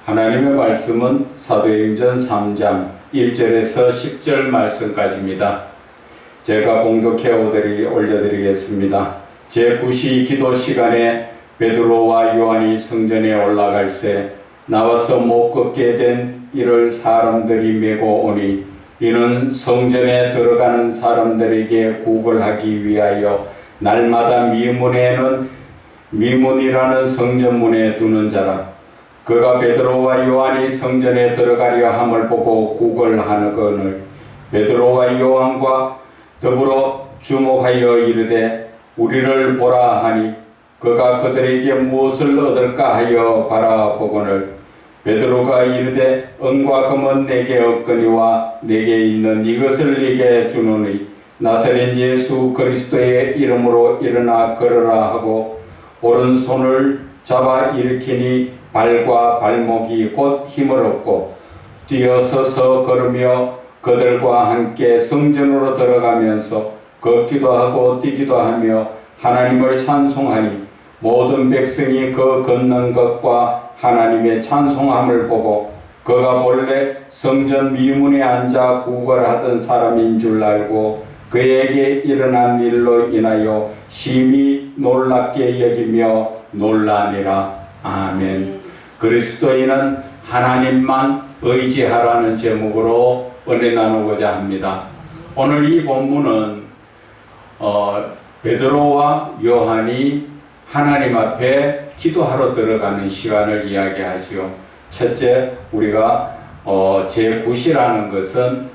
하나님의 말씀은 사도행전 3장 1절에서 10절 말씀까지입니다. 제가 봉독해 올려드리겠습니다. 제9시 기도 시간에 베드로와 요한이 성전에 올라갈새 나와서 못 걷게 된 이를 사람들이 메고 오니 이는 성전에 들어가는 사람들에게 구걸하기 위하여 날마다 미문이라는 성전문에 두는 자라. 그가 베드로와 요한이 성전에 들어가려 함을 보고 구걸하거늘 베드로와 요한과 더불어 주목하여 이르되 우리를 보라 하니 그가 그들에게 무엇을 얻을까 하여 바라보거늘 베드로가 이르되 은과 금은 내게 없거니와 내게 있는 이것을 네게 주노니 나사렛 예수 그리스도의 이름으로 일어나 걸으라 하고 오른손을 잡아 일으키니 발과 발목이 곧 힘을 얻고 뛰어서서 걸으며 그들과 함께 성전으로 들어가면서 걷기도 하고 뛰기도 하며 하나님을 찬송하니 모든 백성이 그 걷는 것과 하나님의 찬송함을 보고 그가 본래 성전 미문에 앉아 구걸하던 사람인 줄 알고 그에게 일어난 일로 인하여 심히 놀랍게 여기며 놀라니라. 아멘. 그리스도인은 하나님만 의지하라는 제목으로 은혜 나누고자 합니다. 오늘 이 본문은 베드로와 요한이 하나님 앞에 기도하러 들어가는 시간을 이야기하지요. 첫째, 우리가 제9시라는 것은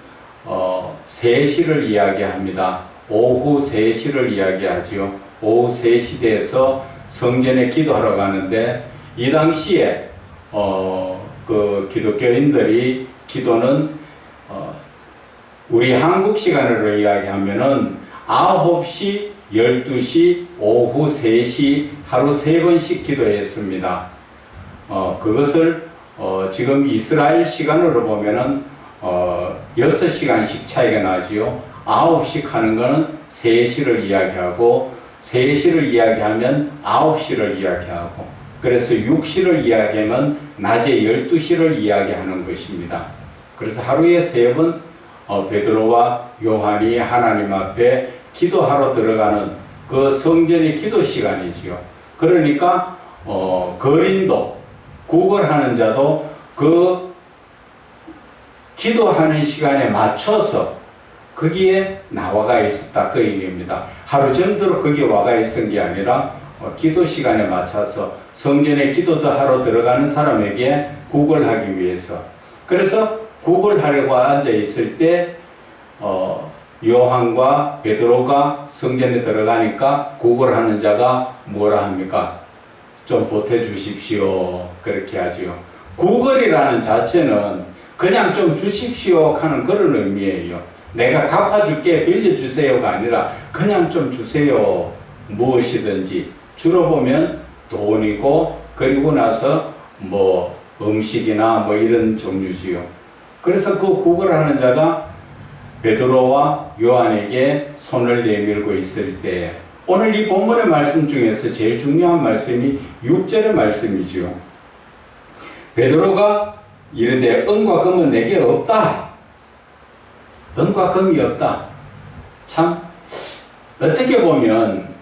3시를 이야기합니다. 오후 3시를 이야기하지요. 오후 3시대에서 성전에 기도하러 가는데 이 당시에 그 기독교인들이 기도는 우리 한국 시간으로 이야기하면은 9시, 12시, 오후 3시 하루 3번씩 기도했습니다. 그것을 지금 이스라엘 시간으로 보면은 6시간씩 차이가 나지요. 9시 하는 거는 3시를 이야기하고 3시를 이야기하면 9시를 이야기하고 그래서 6시를 이야기하면 낮에 12시를 이야기하는 것입니다. 그래서 하루에 3번 베드로와 요한이 하나님 앞에 기도하러 들어가는 그 성전의 기도 시간이지요. 그러니까 거린도 구걸하는 자도 그 기도하는 시간에 맞춰서 거기에 나와가 있었다 그 얘기입니다. 하루 전대로 거기에 와가 있은 게 아니라 기도 시간에 맞춰서 성전에 기도도 하러 들어가는 사람에게 구걸하기 위해서. 그래서 구걸하려고 앉아 있을 때 요한과 베드로가 성전에 들어가니까 구걸하는 자가 뭐라 합니까? 좀 보태주십시오. 그렇게 하지요. 구걸이라는 자체는 그냥 좀 주십시오 하는 그런 의미예요. 내가 갚아줄게 빌려주세요가 아니라 그냥 좀 주세요. 무엇이든지. 주로 보면 돈이고 그리고 나서 뭐 음식이나 뭐 이런 종류지요. 그래서 그 구걸하는 자가 베드로와 요한에게 손을 내밀고 있을 때 오늘 이 본문의 말씀 중에서 제일 중요한 말씀이 6절의 말씀이지요. 베드로가 이르되 은과 금은 내게 없다. 은과 금이 없다. 참 어떻게 보면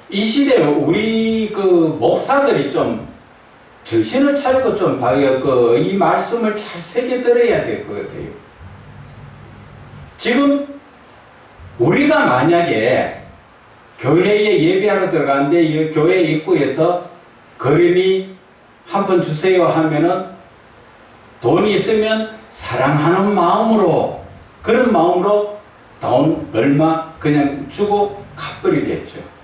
이 시대에 우리 그 목사들이 좀 정신을 차리고 좀 이 말씀을 잘 새겨 들어야 될 것 같아요. 지금 우리가 만약에 교회에 예배하러 들어가는데 이 교회 입구에서 거린이 한 번 주세요 하면은 돈이 있으면 사랑하는 마음으로 그런 마음으로 돈 얼마 그냥 주고 갚버리겠죠.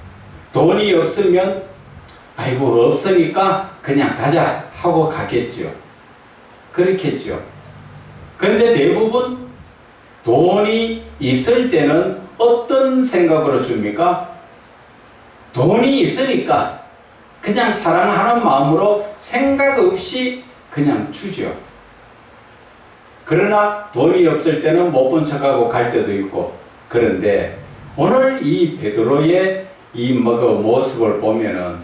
돈이 없으면 아이고 없으니까 그냥 가자 하고 가겠죠. 그렇겠죠. 그런데 대부분 돈이 있을 때는 어떤 생각으로 줍니까? 돈이 있으니까 그냥 사랑하는 마음으로 생각 없이 그냥 주죠. 그러나 돈이 없을 때는 못 본 척하고 갈 때도 있고. 그런데 오늘 이 베드로의 이 모습을 보면은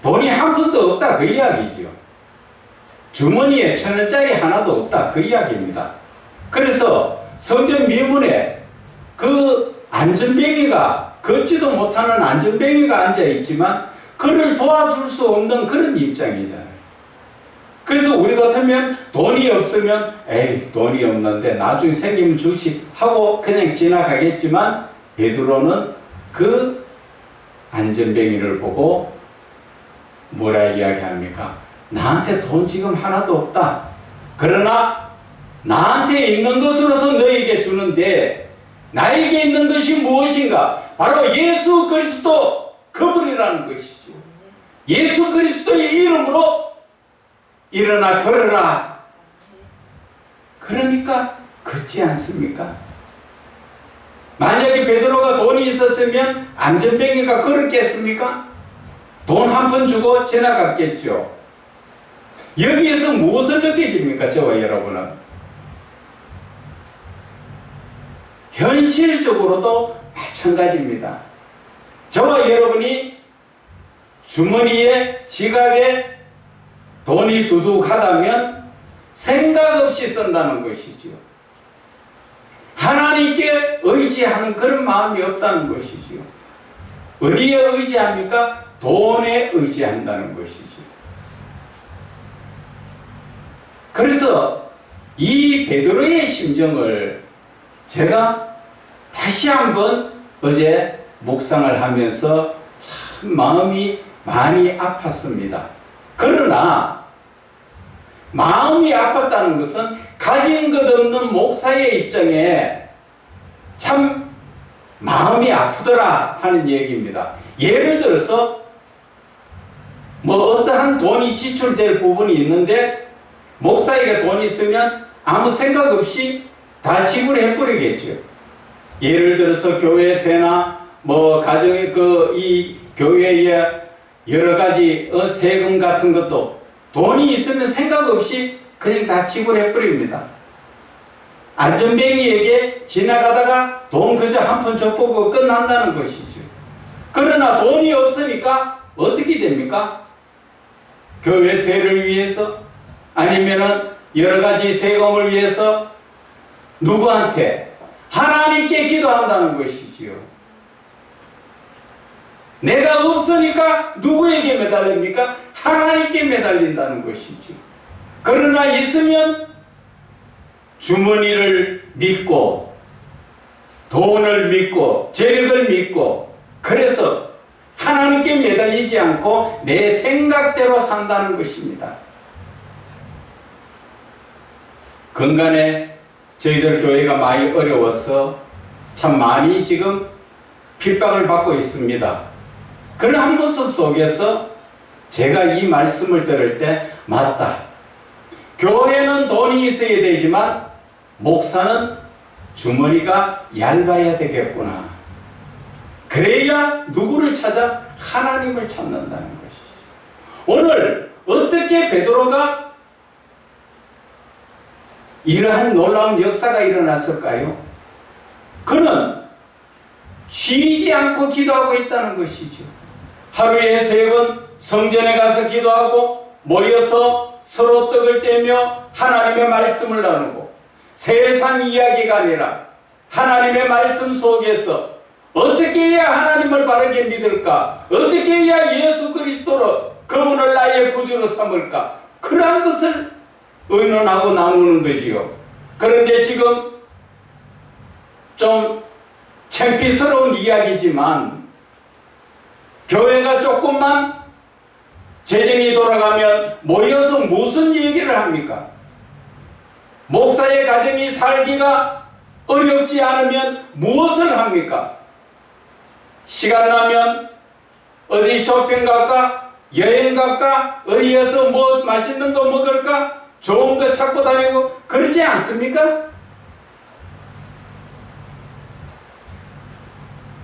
돈이 한 푼도 없다 그 이야기죠. 주머니에 1,000원짜리 하나도 없다 그 이야기입니다. 그래서 성전 미문에 그 안전뱅이가, 걷지도 못하는 안전뱅이가 앉아있지만 그를 도와줄 수 없는 그런 입장이잖아요. 그래서 우리 같으면 돈이 없으면 에이 돈이 없는데 나중에 생기면 주시 하고 그냥 지나가겠지만, 베드로는 그 안전뱅이를 보고 뭐라 이야기합니까? 나한테 돈 지금 하나도 없다. 그러나 나한테 있는 것으로서 너에게 주는데, 나에게 있는 것이 무엇인가? 바로 예수 그리스도 그분이라는 것이죠. 예수 그리스도의 이름으로 일어나 걸어라. 그러니까 걷지 않습니까? 만약에 베드로가 돈이 있었으면 안전뱅이가 걸었겠습니까? 돈 한 푼 주고 지나갔겠죠. 여기에서 무엇을 느끼십니까? 저와 여러분은 현실적으로도 마찬가지입니다. 저와 여러분이 주머니에, 지갑에 돈이 두둑하다면 생각 없이 쓴다는 것이죠. 하나님께 의지하는 그런 마음이 없다는 것이죠. 어디에 의지합니까? 돈에 의지한다는 것이죠. 그래서 이 베드로의 심정을 제가 다시 한번 어제 묵상을 하면서 참 마음이 많이 아팠습니다. 그러나 마음이 아팠다는 것은 가진 것 없는 목사의 입장에 참 마음이 아프더라 하는 얘기입니다. 예를 들어서 뭐 어떠한 돈이 지출될 부분이 있는데 목사에게 돈이 있으면 아무 생각 없이 다 지불해 버리겠죠. 예를 들어서 교회세나 뭐 가정의 이 교회의 여러 가지 세금 같은 것도 돈이 있으면 생각 없이 그냥 다 지불해 버립니다. 안전뱅이에게 지나가다가 돈 그저 한 푼 줘보고 끝난다는 것이죠. 그러나 돈이 없으니까 어떻게 됩니까? 교회세를 위해서, 아니면은 여러 가지 세금을 위해서 누구한테? 하나님께 기도한다는 것이지요. 내가 없으니까 누구에게 매달립니까? 하나님께 매달린다는 것이죠. 그러나 있으면 주머니를 믿고, 돈을 믿고, 재력을 믿고, 그래서 하나님께 매달리지 않고 내 생각대로 산다는 것입니다. 근간에 저희들 교회가 많이 어려워서 참 많이 지금 핍박을 받고 있습니다. 그러한 모습 속에서 제가 이 말씀을 들을 때 맞다. 교회는 돈이 있어야 되지만 목사는 주머니가 얇아야 되겠구나. 그래야 누구를 찾아? 하나님을 찾는다는 것이죠. 오늘 어떻게 베드로가 이러한 놀라운 역사가 일어났을까요? 그는 쉬지 않고 기도하고 있다는 것이죠. 하루에 3번 성전에 가서 기도하고 모여서 서로 떡을 떼며 하나님의 말씀을 나누고, 세상 이야기가 아니라 하나님의 말씀 속에서 어떻게 해야 하나님을 바르게 믿을까? 어떻게 해야 예수 그리스도로 그분을 나의 구주로 삼을까? 그러한 것을 의논하고 나누는 거지요. 그런데 지금 좀 창피스러운 이야기지만 교회가 조금만 재정이 돌아가면 모여서 무슨 얘기를 합니까? 목사의 가정이 살기가 어렵지 않으면 무엇을 합니까? 시간 나면 어디 쇼핑 갈까? 여행 갈까? 어디에서 뭐 맛있는 거 먹을까? 좋은 거 찾고 다니고 그렇지 않습니까?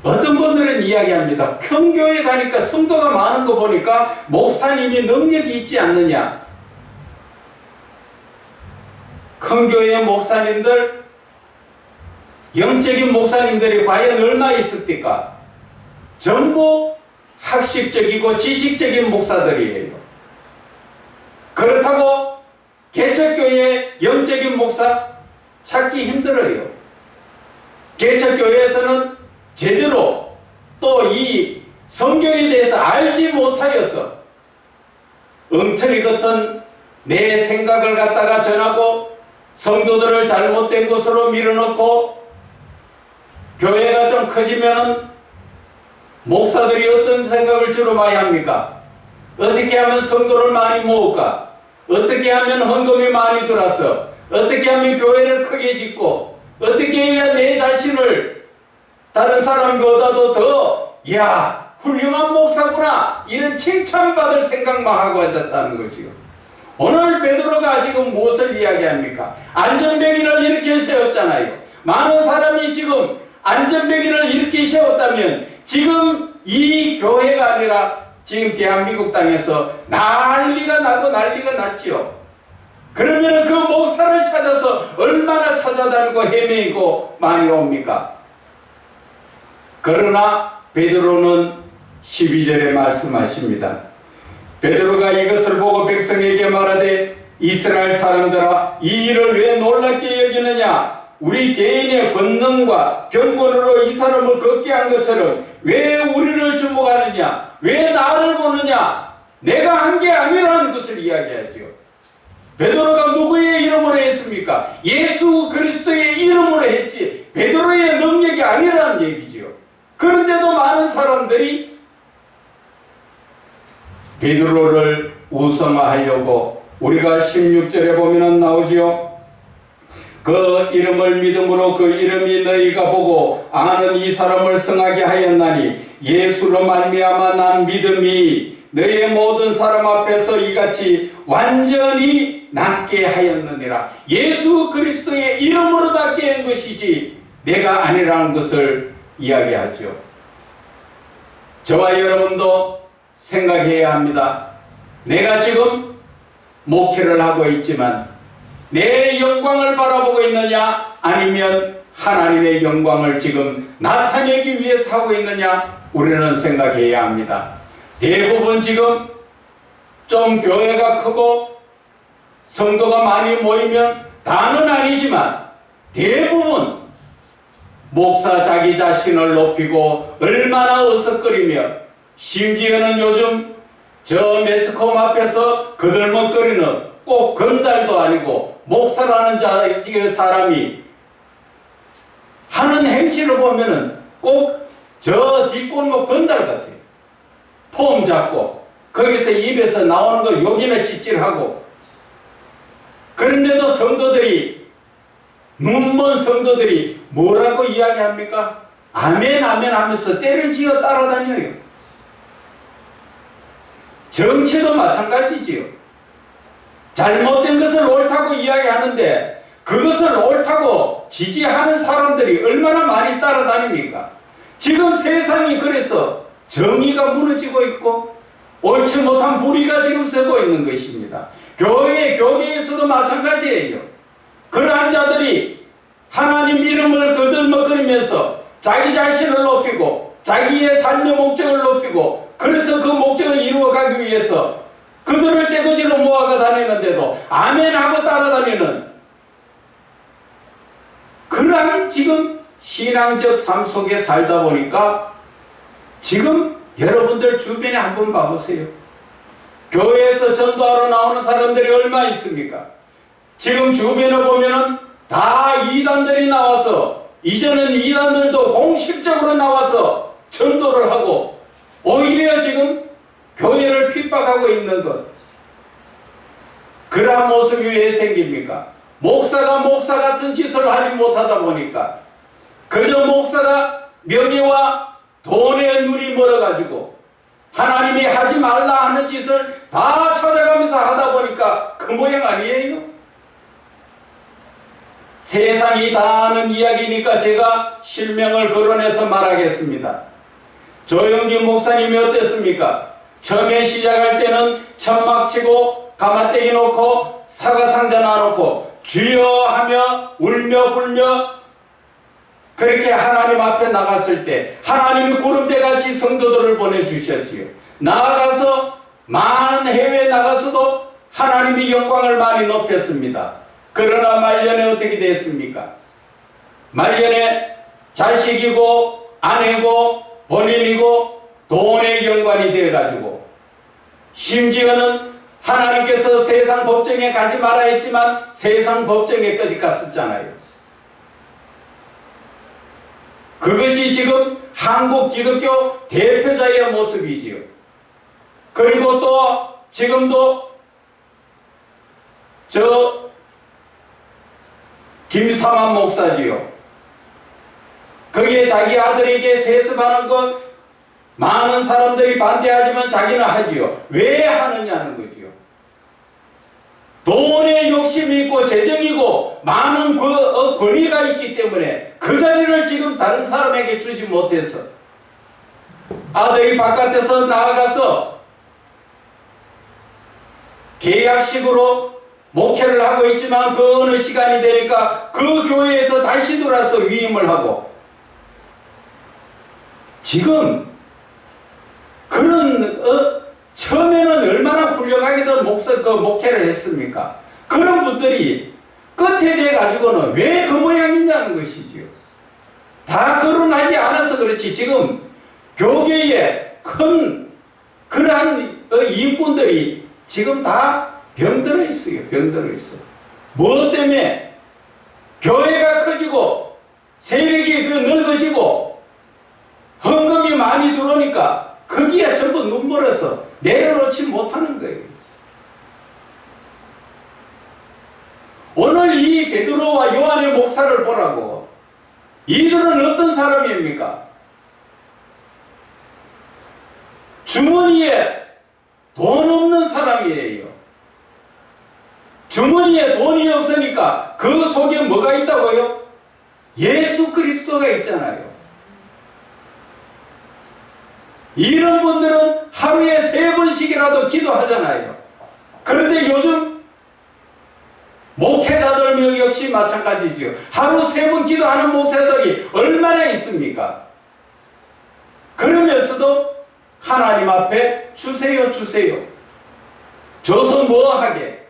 어떤 분들은 이야기합니다. 평교회 가니까 성도가 많은 거 보니까 목사님이 능력이 있지 않느냐. 큰 교회 목사님들, 영적인 목사님들이 과연 얼마 있습니까? 전부 학식적이고 지식적인 목사들이에요. 그렇다고 개척교회 영적인 목사 찾기 힘들어요. 개척교회에서는 제대로 또 이 성경에 대해서 알지 못하여서 엉터리 같은 내 생각을 갖다가 전하고 성도들을 잘못된 곳으로 밀어넣고 교회가 좀 커지면은 목사들이 어떤 생각을 주로 많이 합니까? 어떻게 하면 성도를 많이 모을까? 어떻게 하면 헌금이 많이 들어서 어떻게 하면 교회를 크게 짓고 어떻게 해야 내 자신을 다른 사람보다도 더 야 훌륭한 목사구나 이런 칭찬받을 생각만 하고 앉았다는 거지요. 오늘 베드로가 지금 무엇을 이야기합니까? 안전병기를 이렇게 세웠잖아요. 많은 사람이 지금 안전병기를 이렇게 세웠다면 지금 이 교회가 아니라 지금 대한민국 땅에서 난리가 나고 난리가 났죠. 그러면 그 목사를 찾아서 얼마나 찾아다니고 헤매이고 많이 옵니까? 그러나 베드로는 12절에 말씀하십니다. 베드로가 이것을 보고 백성에게 말하되 이스라엘 사람들아 이 일을 왜 놀랍게 여기느냐? 우리 개인의 권능과 경건으로 이 사람을 걷게 한 것처럼 왜 우리를 주목하느냐? 왜 나를 보느냐? 내가 한 게 아니라는 것을 이야기하지요. 베드로가 누구의 이름으로 했습니까? 예수 그리스도의 이름으로 했지 베드로의 능력이 아니라는 얘기지요. 그런데도 많은 사람들이 베드로를 우상화하려고 우리가 16절에 보면 나오지요. 그 이름을 믿음으로 그 이름이 너희가 보고 아는 이 사람을 성하게 하였나니 예수로 말미암아 난 믿음이 너희의 모든 사람 앞에서 이같이 완전히 낫게 하였느니라. 예수 그리스도의 이름으로 낫게 한 것이지 내가 아니라는 것을 이야기하죠. 저와 여러분도 생각해야 합니다. 내가 지금 목회를 하고 있지만 내 영광을 바라보고 있느냐 아니면 하나님의 영광을 지금 나타내기 위해서 하고 있느냐 우리는 생각해야 합니다. 대부분 지금 좀 교회가 크고 성도가 많이 모이면 다는 아니지만 대부분 목사 자기 자신을 높이고 얼마나 어석거리며 심지어는 요즘 저 매스컴 앞에서 거들먹거리는 꼭 건달도 아니고 목사라는 사람이 하는 행실을 보면은 꼭 저 뒷골목 건달 같아요. 폼 잡고 거기서 입에서 나오는 걸 여기나 찌질하고 그런데도 성도들이 눈먼 성도들이 뭐라고 이야기합니까? 아멘 아멘 하면서 때를 지어 따라다녀요. 정치도 마찬가지지요. 잘못된 것을 옳다고 이야기하는데 그것을 옳다고 지지하는 사람들이 얼마나 많이 따라다닙니까? 지금 세상이 그래서 정의가 무너지고 있고 옳지 못한 불의가 지금 서고 있는 것입니다. 교계에서도 마찬가지예요. 그러한 자들이 하나님 이름을 거들먹거리면서 자기 자신을 높이고 자기의 삶의 목적을 높이고 그래서 그 목적을 이루어가기 위해서 그들을 떼거지로 모아가 다니는데도 아멘하고 따라다니는 그러한 지금 신앙적 삶 속에 살다 보니까 지금 여러분들 주변에 한번 봐보세요. 교회에서 전도하러 나오는 사람들이 얼마 있습니까? 지금 주변에 보면은 다 이단들이 나와서 이제는 이단들도 공식적으로 나와서 전도를 하고 오히려 지금 교회를 핍박하고 있는 것. 그러한 모습이 왜 생깁니까? 목사가 목사 같은 짓을 하지 못하다 보니까 그저 목사가 명예와 돈에 눈이 멀어가지고 하나님이 하지 말라 하는 짓을 다 찾아가면서 하다 보니까 그 모양 아니에요? 세상이 다 아는 이야기니까 제가 실명을 거론해서 말하겠습니다. 조영기 목사님이 어땠습니까? 처음에 시작할 때는 천막 치고 가마떼기 놓고 사과상자 놔놓고 주여 하며 울며 불며 그렇게 하나님 앞에 나갔을 때 하나님이 구름대같이 성도들을 보내주셨지요. 나아가서 많은 해외에 나가서도 하나님이 영광을 많이 높였습니다. 그러나 말년에 어떻게 됐습니까? 말년에 자식이고 아내고 본인이고 돈의 연관이 되어가지고 심지어는 하나님께서 세상 법정에 가지 마라 했지만 세상 법정에까지 갔었잖아요. 그것이 지금 한국 기독교 대표자의 모습이지요. 그리고 또 지금도 저 김삼환 목사지요. 거기에 자기 아들에게 세습하는 것 많은 사람들이 반대하지만 자기는 하지요. 왜 하느냐는 거지요. 돈에 욕심이 있고 재정이고 많은 권위가 있기 때문에 그 자리를 지금 다른 사람에게 주지 못해서 아들이 바깥에서 나아가서 계약식으로 목회를 하고 있지만 그 어느 시간이 되니까 그 교회에서 다시 돌아서 위임을 하고 지금 그런 처음에는 얼마나 훌륭하게도 목회를 했습니까? 그런 분들이 끝에 돼 가지고는 왜 그 모양이냐는 것이지요. 다 거론하지 않아서 그렇지 지금 교계에 큰 그러한 인분들이 지금 다 병들어 있어요. 병들어 있어. 무엇 때문에? 교회가 커지고 세력이 넓어지고 헌금이 많이 들어오니까 거기에 전부 눈물어서 내려놓지 못하는 거예요. 오늘 이 베드로와 요한의 목사를 보라고. 이들은 어떤 사람입니까? 주머니에 돈 없는 사람이에요. 주머니에 돈이 없으니까 그 속에 뭐가 있다고요? 예수 그리스도가 있잖아요. 이런 분들은 하루에 3번씩이라도 기도하잖아요. 그런데 요즘 목회자들 역시 마찬가지죠. 하루 3번 기도하는 목사들이 얼마나 있습니까? 그러면서도 하나님 앞에 주세요 주세요. 줘서 뭐하게?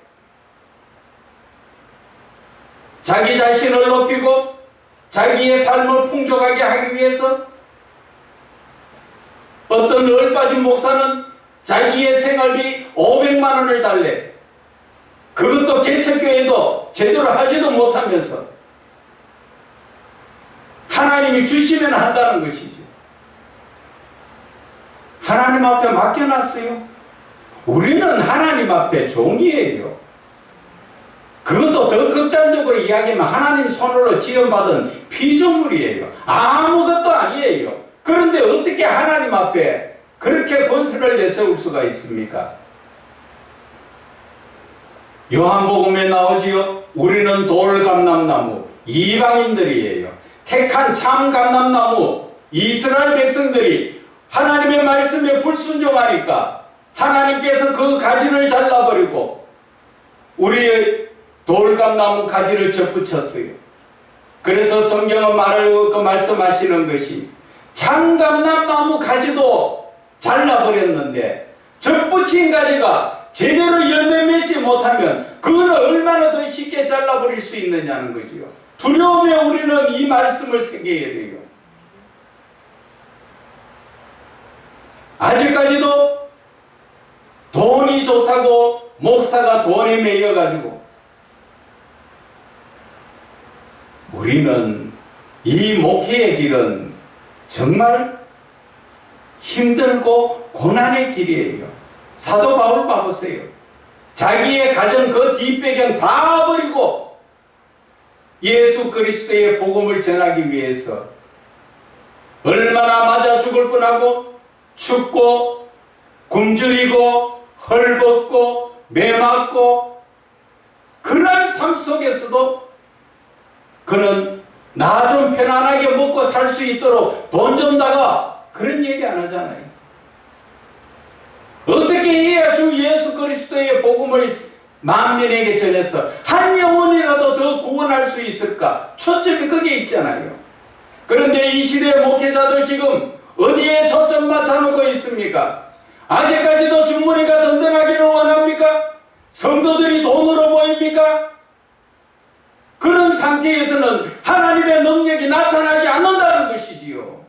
자기 자신을 높이고 자기의 삶을 풍족하게 하기 위해서 어떤 얼빠진 목사는 자기의 생활비 500만 원을 달래. 그것도 개척교회도 제대로 하지도 못하면서 하나님이 주시면 한다는 것이죠. 하나님 앞에 맡겨놨어요. 우리는 하나님 앞에 종이에요. 그것도 더 극단적으로 이야기하면 하나님 손으로 지원받은 피조물이에요. 아무것도 아니에요. 그런데 어떻게 하나님 앞에 그렇게 권세를 내세울 수가 있습니까? 요한복음에 나오지요. 우리는 돌감람나무, 이방인들이에요. 택한 참 감람나무, 이스라엘 백성들이 하나님의 말씀에 불순종하니까 하나님께서 그 가지를 잘라버리고 우리의 돌감나무 가지를 접붙였어요. 그래서 성경은 말씀하시는 것이 참감람나무 가지도 잘라버렸는데 접붙인 가지가 제대로 열매 맺지 못하면 그거는 얼마나 더 쉽게 잘라버릴 수 있느냐는 거지요. 두려움에 우리는 이 말씀을 새겨야 돼요. 아직까지도 돈이 좋다고 목사가 돈에 매여가지고 우리는 이 목회의 길은 정말 힘들고 고난의 길이에요. 사도 바울 봐보세요. 자기의 가정 그 뒷배경 다 버리고 예수 그리스도의 복음을 전하기 위해서 얼마나 맞아 죽을 뻔하고 춥고 굶주리고 헐벗고 매맞고 그러한 삶 속에서도 그는 나 좀 편안하게 먹고 살 수 있도록 돈 좀 다가 그런 얘기 안 하잖아요. 어떻게 해야 주 예수 그리스도의 복음을 만민에게 전해서 한 영혼이라도 더 구원할 수 있을까? 초점이 거기에 있잖아요. 그런데 이 시대의 목회자들 지금 어디에 초점 맞춰놓고 있습니까? 아직까지도 주머니가 든든하기를 원합니까? 성도들이 돈으로 보입니까? 그런 상태에서는 하나님의 능력이 나타나지 않는다는 것이지요.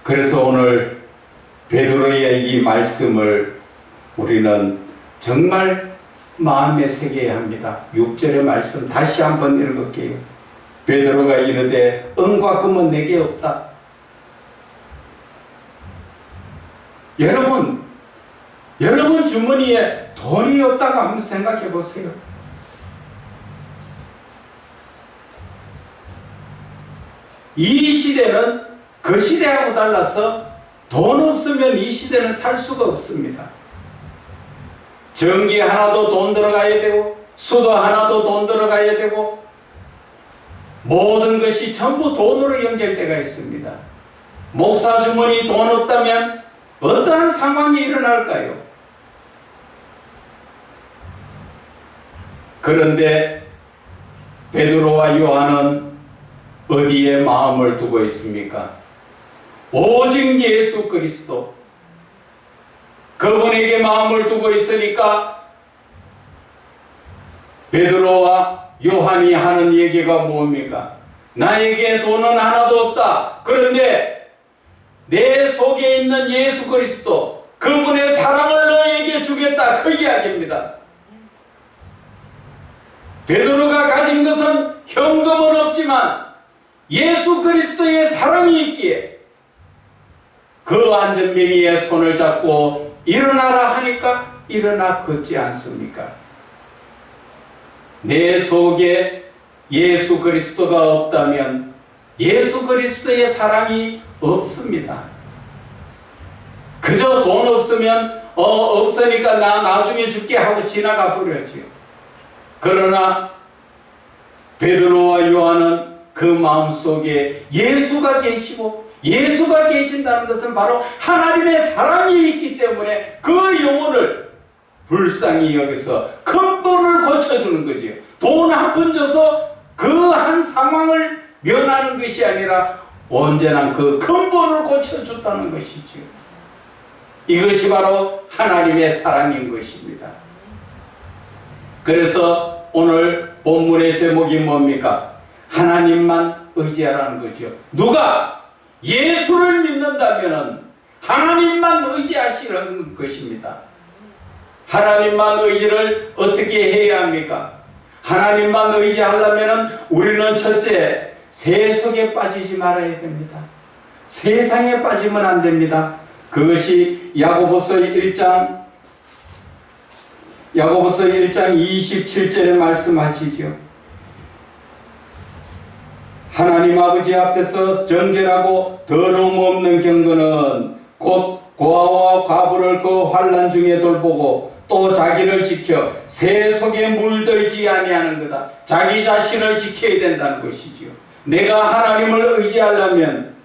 그래서 오늘 베드로의 이 말씀을 우리는 정말 마음에 새겨야 합니다. 6절의 말씀 다시 한번 읽을게요. 베드로가 이르되 은과 금은 내게 없다. 여러분 주머니에 돈이 없다고 한번 생각해 보세요. 이 시대는 그 시대하고 달라서 돈 없으면 이 시대는 살 수가 없습니다. 전기 하나도 돈 들어가야 되고 수도 하나도 돈 들어가야 되고 모든 것이 전부 돈으로 연결되어 있습니다. 목사 주머니 돈 없다면 어떠한 상황이 일어날까요? 그런데 베드로와 요한은 어디에 마음을 두고 있습니까? 오직 예수 그리스도, 그분에게 마음을 두고 있으니까 베드로와 요한이 하는 얘기가 뭡니까? 나에게 돈은 하나도 없다. 그런데 내 속에 있는 예수 그리스도, 그분의 사랑을 너에게 주겠다. 그 이야기입니다. 베드로가 가진 것은 현금은 없지만 예수 그리스도의 사랑이 있기에 그 안전뱅이의 손을 잡고 일어나라 하니까 일어나 걷지 않습니까? 내 속에 예수 그리스도가 없다면 예수 그리스도의 사랑이 없습니다. 그저 돈 없으면 없으니까 나 나중에 줄게 하고 지나가 버렸지요. 그러나 베드로와 요한은 그 마음속에 예수가 계시고 예수가 계신다는 것은 바로 하나님의 사랑이 있기 때문에 그 영혼을 불쌍히 여기서 근본을 고쳐주는 거지요. 돈 한 푼 줘서 그 한 상황을 면하는 것이 아니라 언제나 그 근본을 고쳐줬다는 것이지요. 이것이 바로 하나님의 사랑인 것입니다. 그래서 오늘 본문의 제목이 뭡니까? 하나님만 의지하라는 거죠. 누가 예수를 믿는다면 하나님만 의지하시는 것입니다. 하나님만 의지를 어떻게 해야 합니까? 하나님만 의지하려면 우리는 첫째, 세속에 빠지지 말아야 됩니다. 세상에 빠지면 안 됩니다. 그것이 야고보서 1장 27절에 말씀하시죠. 하나님 아버지 앞에서 정결하고 더러움 없는 경건은 곧 고아와 과부를 그 환난 중에 돌보고 또 자기를 지켜 새 속에 물들지 아니하는 거다. 자기 자신을 지켜야 된다는 것이지요. 내가 하나님을 의지하려면,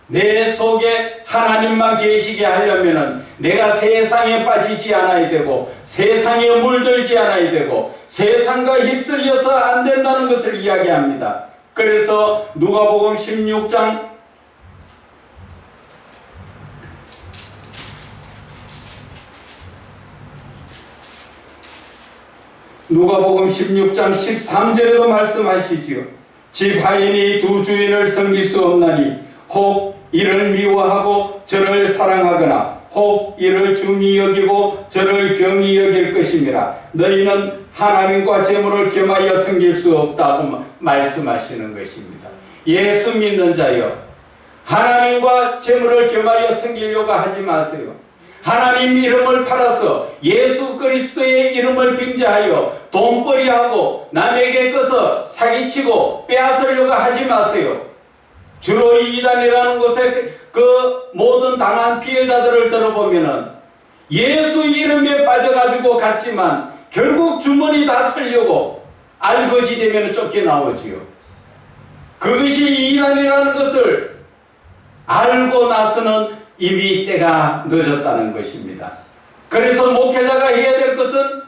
내 속에 하나님만 계시게 하려면 내가 세상에 빠지지 않아야 되고 세상에 물들지 않아야 되고 세상과 휩쓸려서 안 된다는 것을 이야기합니다. 그래서 누가복음 16장 13절에도 말씀하시지요. 집 하인이 두 주인을 섬길 수 없나니 혹 이를 미워하고 저를 사랑하거나 혹 이를 중히 여기고 저를 경히 여길 것임이라. 너희는 하나님과 재물을 겸하여 섬길 수 없다고 말씀하시는 것입니다. 예수 믿는 자여, 하나님과 재물을 겸하여 섬기려고 하지 마세요. 하나님 이름을 팔아서 예수 그리스도의 이름을 빙자하여 돈벌이하고 남에게 것을 사기치고 빼앗으려고 하지 마세요. 주로 이 이단이라는 곳에 그 모든 당한 피해자들을 들어보면은 예수 이름에 빠져가지고 갔지만 결국 주머니 다 털려고 알거지 되면 쫓겨나오지요. 그것이 이 이단이라는 것을 알고 나서는 이미 때가 늦었다는 것입니다. 그래서 목회자가 해야 될 것은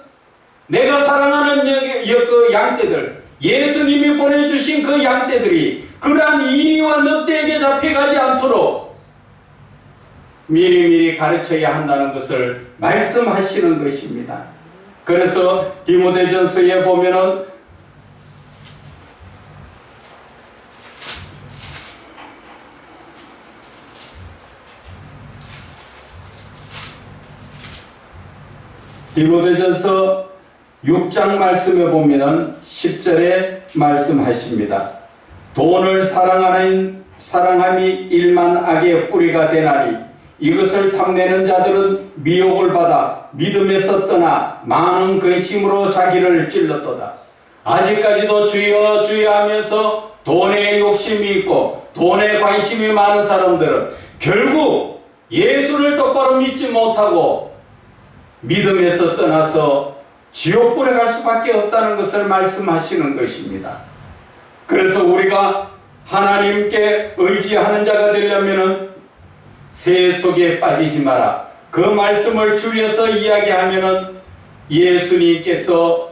내가 사랑하는 그 양떼들, 예수님이 보내주신 그 양떼들이 그러한 이리와 늑대에게 잡혀가지 않도록 미리미리 가르쳐야 한다는 것을 말씀하시는 것입니다. 그래서 디모데전서에 보면은 디모데전서 6장 말씀에 보면은 10절에 말씀하십니다. 돈을 사랑함이 일만 악의 뿌리가 되나니 이것을 탐내는 자들은 미혹을 받아 믿음에서 떠나 많은 근심으로 자기를 찔렀도다. 아직까지도 주여 주여 하면서 돈에 욕심이 있고 돈에 관심이 많은 사람들은 결국 예수를 똑바로 믿지 못하고 믿음에서 떠나서 지옥불에 갈 수밖에 없다는 것을 말씀하시는 것입니다. 그래서 우리가 하나님께 의지하는 자가 되려면은 새 속에 빠지지 마라. 그 말씀을 줄여서 이야기하면은 예수님께서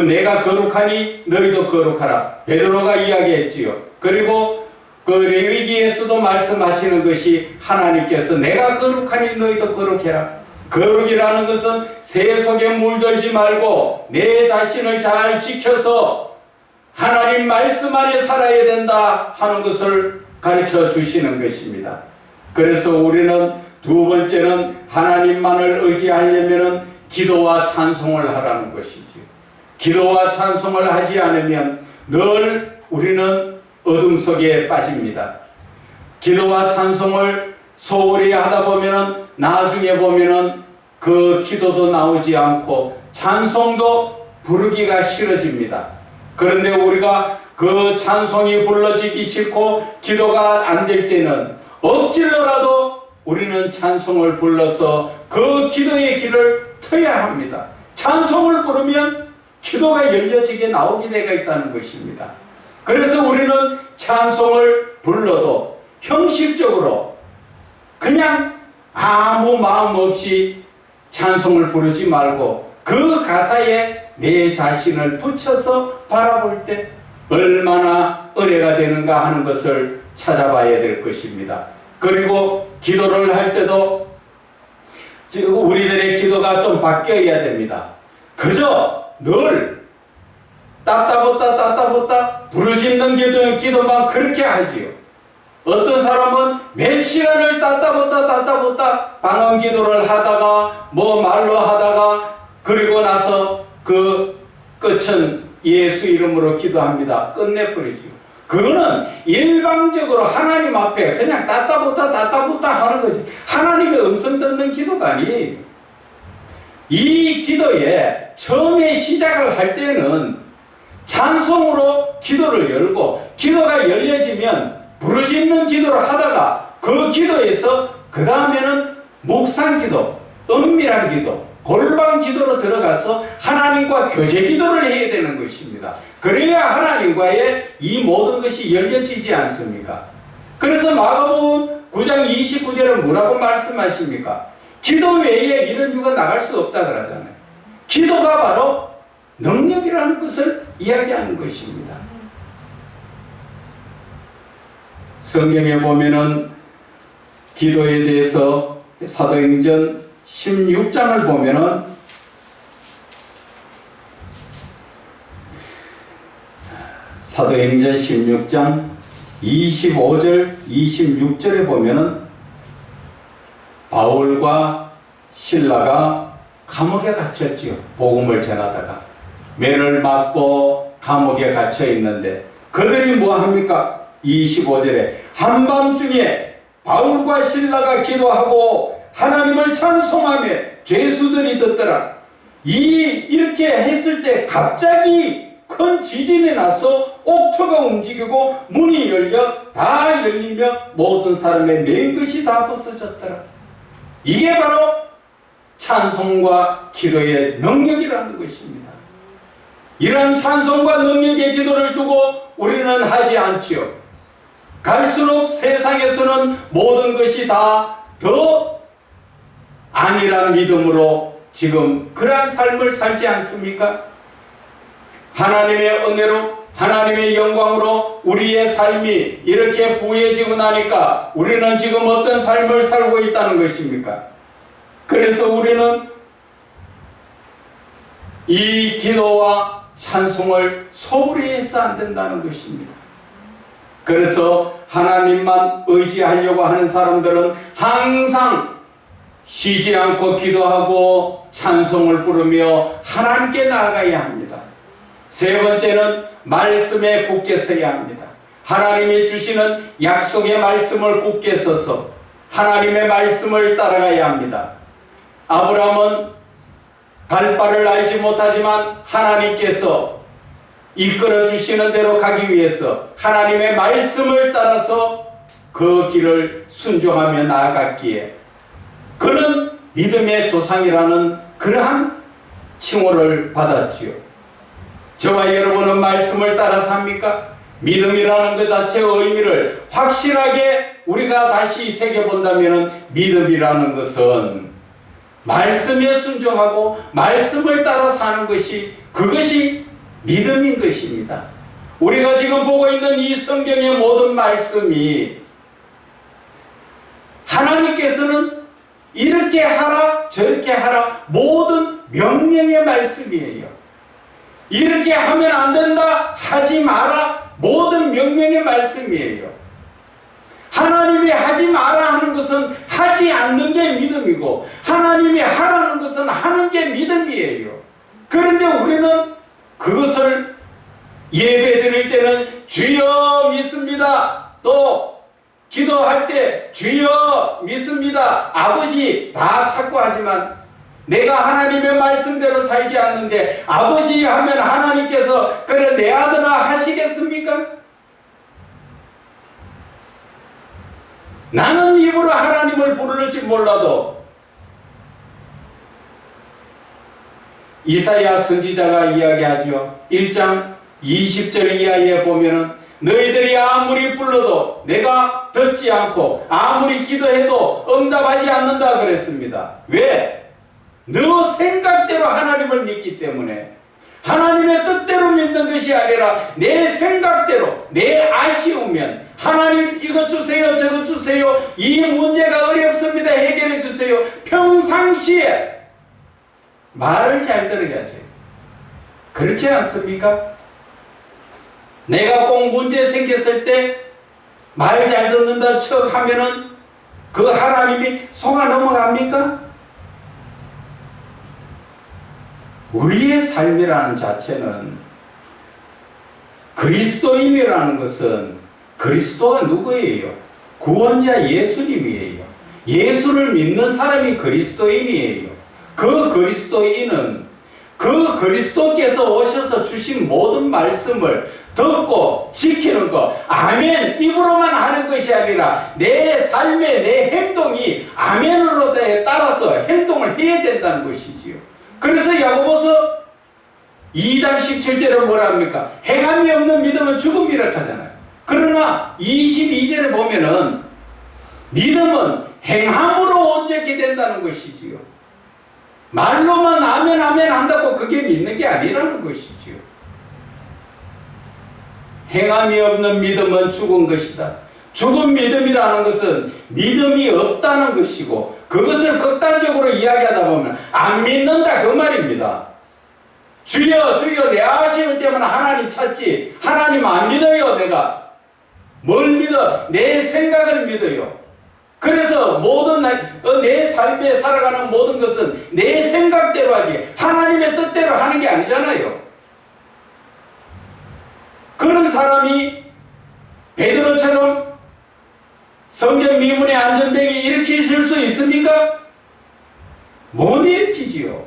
내가 거룩하니 너희도 거룩하라. 베드로가 이야기했지요. 그리고 그 레위기에서도 말씀하시는 것이 하나님께서 내가 거룩하니 너희도 거룩해라. 거룩이라는 것은 새 속에 물들지 말고 내 자신을 잘 지켜서 하나님 말씀 안에 살아야 된다 하는 것을 가르쳐 주시는 것입니다. 그래서 우리는 두 번째는 하나님만을 의지하려면 기도와 찬송을 하라는 것이지. 기도와 찬송을 하지 않으면 늘 우리는 어둠 속에 빠집니다. 기도와 찬송을 소홀히 하다 보면은 나중에 보면은 그 기도도 나오지 않고 찬송도 부르기가 싫어집니다. 그런데 우리가 그 찬송이 불러지기 싫고 기도가 안 될 때는 억지로라도 우리는 찬송을 불러서 그 기도의 길을 터야 합니다. 찬송을 부르면 기도가 열려지게 나오게 되어 있다는 것입니다. 그래서 우리는 찬송을 불러도 형식적으로 그냥 아무 마음 없이 찬송을 부르지 말고 그 가사에 내 자신을 붙여서 바라볼 때 얼마나 은혜가 되는가 하는 것을 찾아봐야 될 것입니다. 그리고 기도를 할 때도 우리들의 기도가 좀 바뀌어야 됩니다. 그저 늘 따따붙다 부르짖는 기도만 그렇게 하지요. 어떤 사람은 몇 시간을 따따붙다 방언 기도를 하다가 말로 하다가 그리고 나서 그 끝은 예수 이름으로 기도합니다. 끝내버리죠. 그거는 일방적으로 하나님 앞에 그냥 따따붙다 하는 거지. 하나님의 음성 듣는 기도가 아니에요. 이 기도에 처음에 시작을 할 때는 찬송으로 기도를 열고 기도가 열려지면 부르짖는 기도를 하다가 그 기도에서 그 다음에는 묵상 기도, 은밀한 기도, 골방 기도로 들어가서 하나님과 교제 기도를 해야 되는 것입니다. 그래야 하나님과의 이 모든 것이 열려지지 않습니까? 그래서 마가복음 9장 29절에 뭐라고 말씀하십니까? 기도 외에 이런 유가 나갈 수 없다 그러잖아요. 기도가 바로 능력이라는 것을 이야기하는 것입니다. 성경에 보면은 기도에 대해서 사도행전 16장을 보면은 사도행전 16장 25절 26절에 보면은 바울과 실라가 감옥에 갇혔지요. 복음을 전하다가 매를 맞고 감옥에 갇혀 있는데 그들이 뭐 합니까? 25절에 한밤중에 바울과 실라가 기도하고 하나님을 찬송하며 죄수들이 듣더라. 이렇게 했을 때 갑자기 큰 지진이 나서 옥토가 움직이고 문이 다 열리며 모든 사람의 맨 것이 다 벗어졌더라. 이게 바로 찬송과 기도의 능력이라는 것입니다. 이러한 찬송과 능력의 기도를 두고 우리는 하지 않지요. 갈수록 세상에서는 모든 것이 다 더 아니란 믿음으로 지금 그러한 삶을 살지 않습니까? 하나님의 은혜로 하나님의 영광으로 우리의 삶이 이렇게 부해지고 나니까 우리는 지금 어떤 삶을 살고 있다는 것입니까? 그래서 우리는 이 기도와 찬송을 소홀히 해서 안 된다는 것입니다. 그래서 하나님만 의지하려고 하는 사람들은 항상 쉬지 않고 기도하고 찬송을 부르며 하나님께 나아가야 합니다. 세 번째는 말씀에 굳게 서야 합니다. 하나님이 주시는 약속의 말씀을 굳게 서서 하나님의 말씀을 따라가야 합니다. 아브라함은 갈 바를 알지 못하지만 하나님께서 이끌어 주시는 대로 가기 위해서 하나님의 말씀을 따라서 그 길을 순종하며 나아갔기에 그는 믿음의 조상이라는 그러한 칭호를 받았지요. 저와 여러분은 말씀을 따라 삽니까? 믿음이라는 그 자체의 의미를 확실하게 우리가 다시 새겨본다면 믿음이라는 것은 말씀에 순종하고 말씀을 따라 사는 것이 그것이 믿음인 것입니다. 우리가 지금 보고 있는 이 성경의 모든 말씀이 하나님께서는 이렇게 하라 저렇게 하라 모든 명령의 말씀이에요. 이렇게 하면 안 된다 하지 마라 모든 명령의 말씀이에요. 하나님이 하지 마라 하는 것은 하지 않는 게 믿음이고 하나님이 하라는 것은 하는 게 믿음이에요. 그런데 우리는 그것을 예배 드릴 때는 주여 믿습니다. 또 기도할 때 주여 믿습니다. 아버지 다 찾고 하지만 내가 하나님의 말씀대로 살지 않는데 아버지 하면 하나님께서 그래 내 아들아 하시겠습니까? 나는 입으로 하나님을 부를지 몰라도 이사야 선지자가 이야기하죠. 1장 20절 이하에 보면은 너희들이 아무리 불러도 내가 듣지 않고 아무리 기도해도 응답하지 않는다 그랬습니다. 왜? 너 생각대로 하나님을 믿기 때문에 하나님의 뜻대로 믿는 것이 아니라 내 생각대로 내 아쉬우면 하나님 이거 주세요 저거 주세요 이 문제가 어렵습니다 해결해 주세요 평상시에 말을 잘 들어야죠. 그렇지 않습니까? 내가 꼭 문제 생겼을 때 말 잘 듣는다 척 하면은 그 하나님이 속아 넘어갑니까? 우리의 삶이라는 자체는 그리스도인이라는 것은 그리스도가 누구예요? 구원자 예수님이에요. 예수를 믿는 사람이 그리스도인이에요. 그 그리스도인은 그 그리스도께서 오셔서 주신 모든 말씀을 듣고 지키는 것, 아멘 입으로만 하는 것이 아니라 내 삶의 내 행동이 아멘으로 따라서 행동을 해야 된다는 것이지요. 그래서 야고보서 2장 17절에 뭐라 합니까? 행함이 없는 믿음은 죽음이라 하잖아요. 그러나 22절에 보면은 믿음은 행함으로 온전케 된다는 것이지요. 말로만 아멘 아멘 한다고 그게 믿는 게 아니라는 것이지요. 행함이 없는 믿음은 죽은 것이다. 죽은 믿음이라는 것은 믿음이 없다는 것이고 그것을 극단적으로 이야기하다 보면 안 믿는다 그 말입니다. 주여 주여 내 아쉬울 때만 하나님 찾지 하나님 안 믿어요. 내가 뭘 믿어? 내 생각을 믿어요. 그래서 모든 내 삶에 살아가는 모든 것은 내 생각대로 하지 하나님의 뜻대로 하는 게 아니잖아요. 그런 사람이 베드로처럼 성전 미문의 안전뱅이 일으키실 수 있습니까? 못 일으키지요.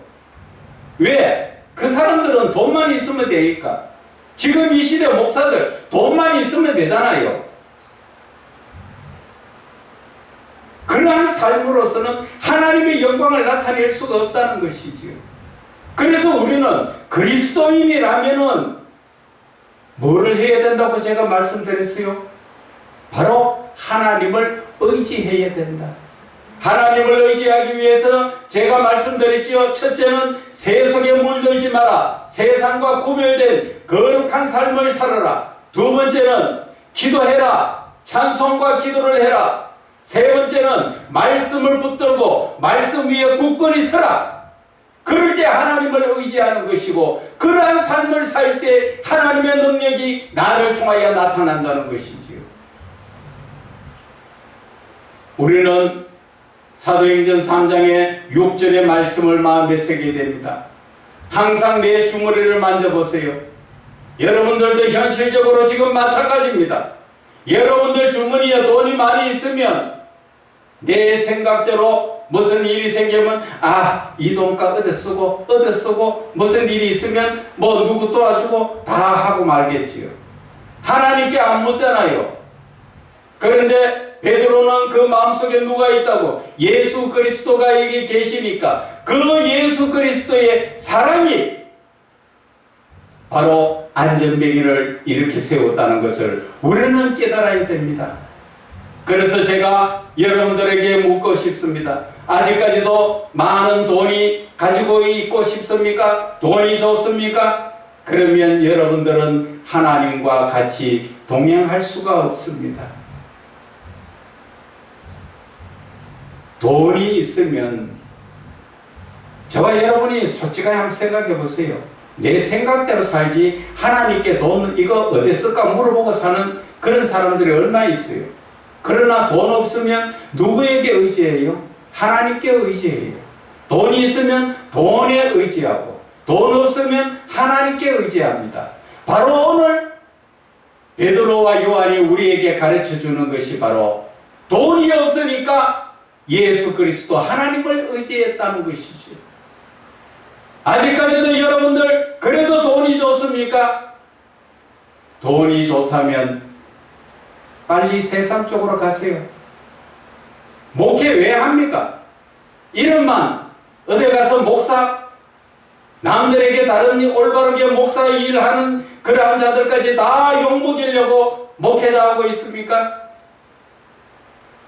왜? 그 사람들은 돈만 있으면 되니까. 지금 이 시대 목사들 돈만 있으면 되잖아요. 그러한 삶으로서는 하나님의 영광을 나타낼 수가 없다는 것이지요. 그래서 우리는 그리스도인이라면은 뭐를 해야 된다고 제가 말씀드렸어요? 바로 하나님을 의지해야 된다. 하나님을 의지하기 위해서는 제가 말씀드렸지요. 첫째는 세속에 물들지 마라. 세상과 구별된 거룩한 삶을 살아라. 두 번째는 기도해라. 찬송과 기도를 해라. 세 번째는 말씀을 붙들고 말씀 위에 굳건히 서라. 그럴 때 하나님을 의지하는 것이고, 그러한 삶을 살 때 하나님의 능력이 나를 통하여 나타난다는 것이지요. 우리는 사도행전 3장의 6절의 말씀을 마음에 새게 됩니다. 항상 내 주머니를 만져보세요. 여러분들도 현실적으로 지금 마찬가지입니다. 여러분들 주머니에 돈이 많이 있으면 내 생각대로 무슨 일이 생기면 이 돈값 어디 쓰고 무슨 일이 있으면 뭐 누구 도와주고 다 하고 말겠지요. 하나님께 안 묻잖아요. 그런데 베드로는 그 마음속에 누가 있다고? 예수 그리스도가 여기 계시니까 그 예수 그리스도의 사랑이 바로 안전뱅이를 이렇게 세웠다는 것을 우리는 깨달아야 됩니다. 그래서 제가 여러분들에게 묻고 싶습니다. 아직까지도 많은 돈이 가지고 있고 싶습니까? 돈이 좋습니까? 그러면 여러분들은 하나님과 같이 동행할 수가 없습니다. 돈이 있으면, 저와 여러분이 솔직하게 한번 생각해 보세요. 내 생각대로 살지 하나님께 돈 이거 어디 쓸까 물어보고 사는 그런 사람들이 얼마나 있어요. 그러나 돈 없으면 누구에게 의지해요? 하나님께 의지해요. 돈이 있으면 돈에 의지하고, 돈 없으면 하나님께 의지합니다. 바로 오늘 베드로와 요한이 우리에게 가르쳐 주는 것이 바로 돈이 없으니까 예수 그리스도 하나님을 의지했다는 것이죠. 아직까지도 여러분들 그래도 돈이 좋습니까? 돈이 좋다면 빨리 세상 쪽으로 가세요. 목회 왜 합니까? 이름만 어디 가서 목사, 남들에게 다른 올바르게 목사 일하는 그러한 자들까지 다 욕먹이려고 목회자하고 있습니까?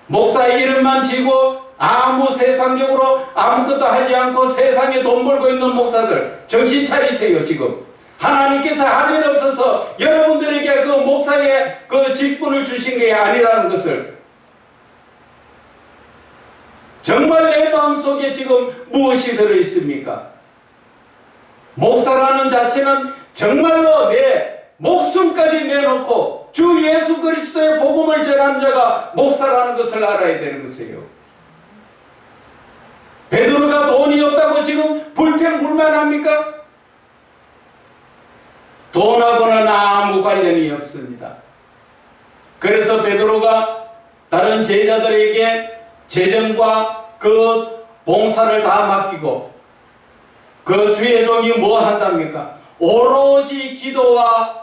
목사 이름만 지고 아무 세상적으로 아무것도 하지 않고 세상에 돈 벌고 있는 목사들 정신 차리세요. 지금 하나님께서 할 일 없어서 여러분들에게 그 목사의 그 직분을 주신 게 아니라는 것을, 정말 내 마음속에 지금 무엇이 들어있습니까? 목사라는 자체는 정말로 내 목숨까지 내놓고 주 예수 그리스도의 복음을 전하는 자가 목사라는 것을 알아야 되는 것이에요. 베드로가 돈이 없다고 지금 불평불만합니까? 돈하고는 아무 관련이 없습니다. 그래서 베드로가 다른 제자들에게 재정과 그 봉사를 다 맡기고, 그 주의 종이 뭐 한답니까? 오로지 기도와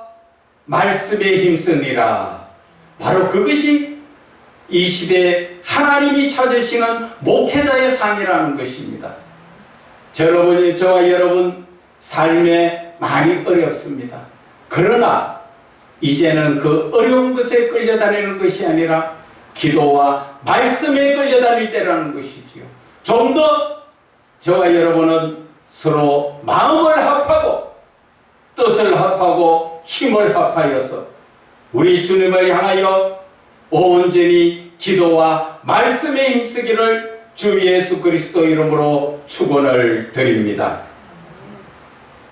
말씀에 힘쓰니라. 바로 그것이 이 시대에 하나님이 찾으시는 목회자의 상이라는 것입니다. 저와 여러분 삶에 많이 어렵습니다. 그러나 이제는 그 어려운 것에 끌려다니는 것이 아니라 기도와 말씀에 끌려다닐 때라는 것이지요. 좀 더 저와 여러분은 서로 마음을 합하고 뜻을 합하고 힘을 합하여서 우리 주님을 향하여 온전히 기도와 말씀에 힘쓰기를 주 예수 그리스도 이름으로 축원을 드립니다.